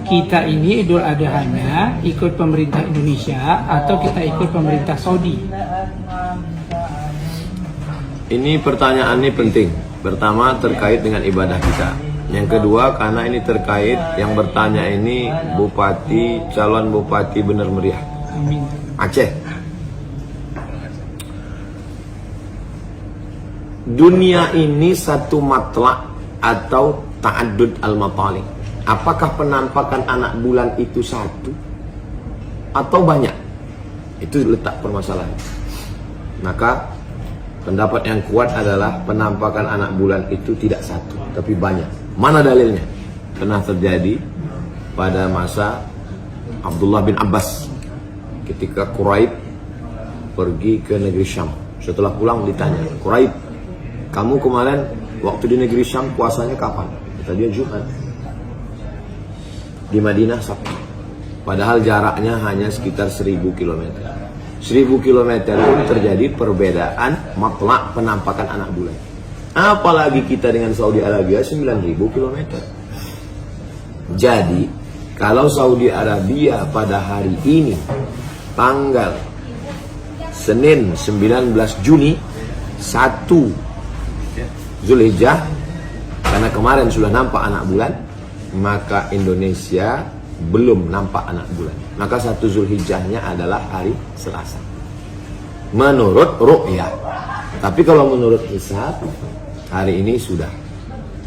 kita ini Idul Adha-nya ikut pemerintah Indonesia atau kita ikut pemerintah Saudi? Ini pertanyaan ini penting. Pertama terkait dengan ibadah kita. Yang kedua karena ini terkait yang bertanya ini bupati, calon bupati Bener Meriah, Amin. Aceh. Dunia ini satu matlak atau ta'addud al-matalik. Apakah penampakan anak bulan itu satu atau banyak? Itu letak permasalahan. Maka pendapat yang kuat adalah penampakan anak bulan itu tidak satu, tapi banyak. Mana dalilnya? Pernah terjadi pada masa Abdullah bin Abbas ketika Quraib pergi ke negeri Syam. Setelah pulang ditanya, Quraib, kamu kemarin waktu di negeri Syam puasanya kapan? Kata dia Jumat. Di Madinah Sabtu. Padahal jaraknya hanya sekitar 1000 km. 1000 km itu terjadi perbedaan matlak penampakan anak bulan. Apalagi kita dengan Saudi Arabia 9000 km. Jadi kalau Saudi Arabia pada hari ini tanggal Senin 19 Juni 1 Zulhijjah, karena kemarin sudah nampak anak bulan, maka Indonesia belum nampak anak bulan. Maka 1 Zulhijjahnya adalah hari Selasa menurut ru'yah. Tapi kalau menurut hisab hari ini sudah.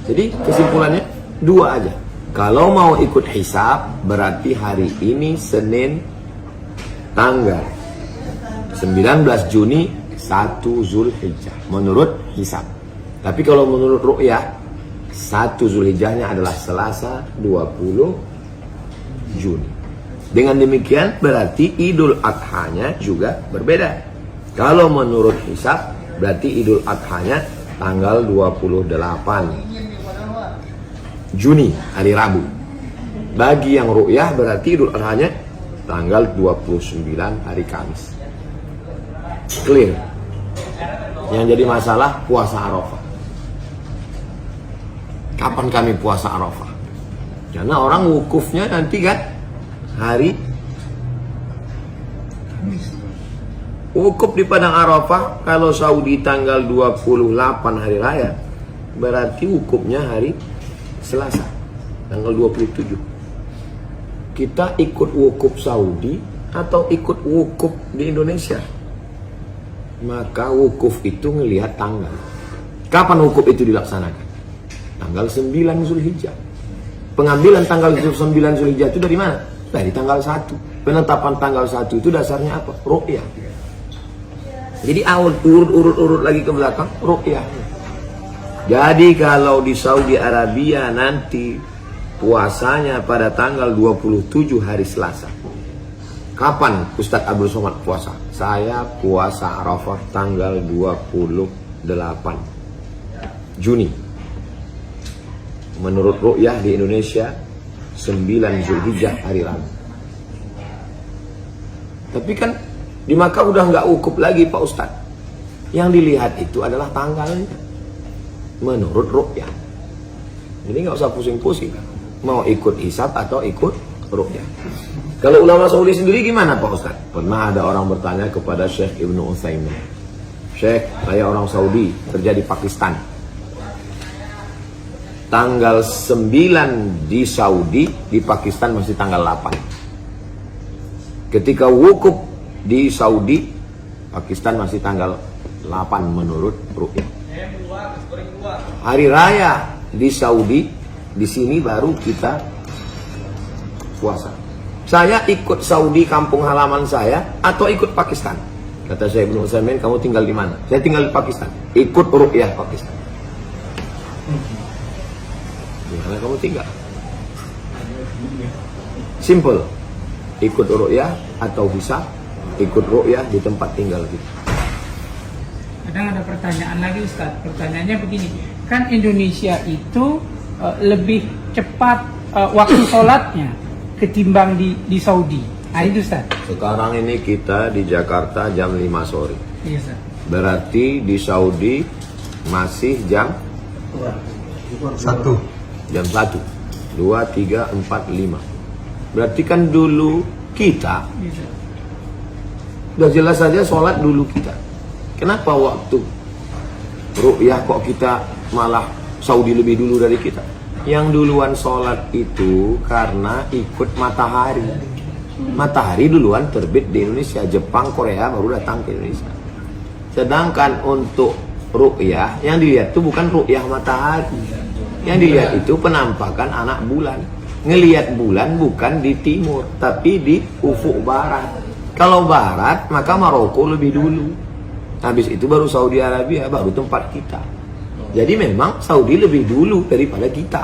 Jadi kesimpulannya dua aja. Kalau mau ikut hisab berarti hari ini Senin tanggal 19 Juni 1 Zulhijjah menurut hisab. Tapi kalau menurut ru'yah 1 Zulhijjahnya adalah Selasa 20 Juni. Dengan demikian berarti Idul Adha-nya juga berbeda. Kalau menurut hisab berarti Idul Adha-nya tanggal 28 Juni, hari Rabu. Bagi yang ru'yah berarti Idul Adha-nya tanggal 29 hari Kamis. Clear. Yang jadi masalah puasa Arafah. Kapan kami puasa Arafah? Karena orang wukufnya nanti kan hari wukuf di Padang Arafah. Kalau Saudi tanggal 28 hari raya, berarti wukufnya hari Selasa tanggal 27. Kita ikut wukuf Saudi atau ikut wukuf di Indonesia? Maka wukuf itu ngelihat tanggal. Kapan wukuf itu dilaksanakan? Tanggal 9 Zulhijjah. Pengambilan tanggal 9 Zulhijjah itu dari mana? Dari tanggal 1. Penetapan tanggal 1 itu dasarnya apa? Ru'yah. Jadi awal urut lagi ke belakang, ru'yah. Jadi kalau di Saudi Arabia nanti puasanya pada tanggal 27 hari Selasa. Kapan Ustadz Abdul Somad puasa? Saya puasa Arafah tanggal 28 Juni. Menurut ru'yah di Indonesia 9 Zulhijjah hari Rabu. Tapi kan di Makkah udah nggak wukuf lagi Pak Ustadz. Yang dilihat itu adalah tanggalnya menurut ru'yah. Jadi nggak usah pusing-pusing kan. Mau ikut hisab atau ikut ru'yah. Kalau ulama Saudi sendiri gimana Pak Ustadz? Pernah ada orang bertanya kepada Syekh Ibnu Utsaimin. Syekh, saya orang Saudi kerja di Pakistan. Tanggal 9 di Saudi, di Pakistan masih tanggal 8. Ketika wukuf di Saudi, Pakistan masih tanggal 8 menurut ru'yah. Hari raya di Saudi, di sini baru kita puasa. Saya ikut Saudi kampung halaman saya atau ikut Pakistan? Kata saya Ibnu Utsaimin, kamu tinggal di mana? Saya tinggal di Pakistan. Ikut ru'yah Pakistan. Di mana kamu tinggal? Simple. Ikut ru'yah atau hisab, ikut ru'yah di tempat tinggal kita. Kadang ada pertanyaan lagi Ustaz. Pertanyaannya begini, kan Indonesia itu lebih cepat waktu sholatnya ketimbang di Saudi. Nah itu Ustaz. Sekarang ini kita di Jakarta jam 5 sore. Iya Ustaz. Berarti di Saudi masih jam 1. Jam 1. 2, 3, 4, 5. Berarti kan dulu kita, Gitu. udah jelas saja sholat dulu kita. Kenapa waktu ru'yah kok kita malah Saudi lebih dulu dari kita? Yang duluan sholat itu karena ikut matahari. Matahari duluan terbit di Indonesia, Jepang, Korea baru datang ke Indonesia. Sedangkan untuk ru'yah, yang dilihat itu bukan ru'yah matahari. Yang dilihat itu penampakan anak bulan. Ngelihat bulan bukan di timur, tapi di ufuk barat. Kalau barat, maka Maroko lebih dulu. Habis itu baru Saudi Arabia, baru tempat kita. Jadi memang Saudi lebih dulu daripada kita.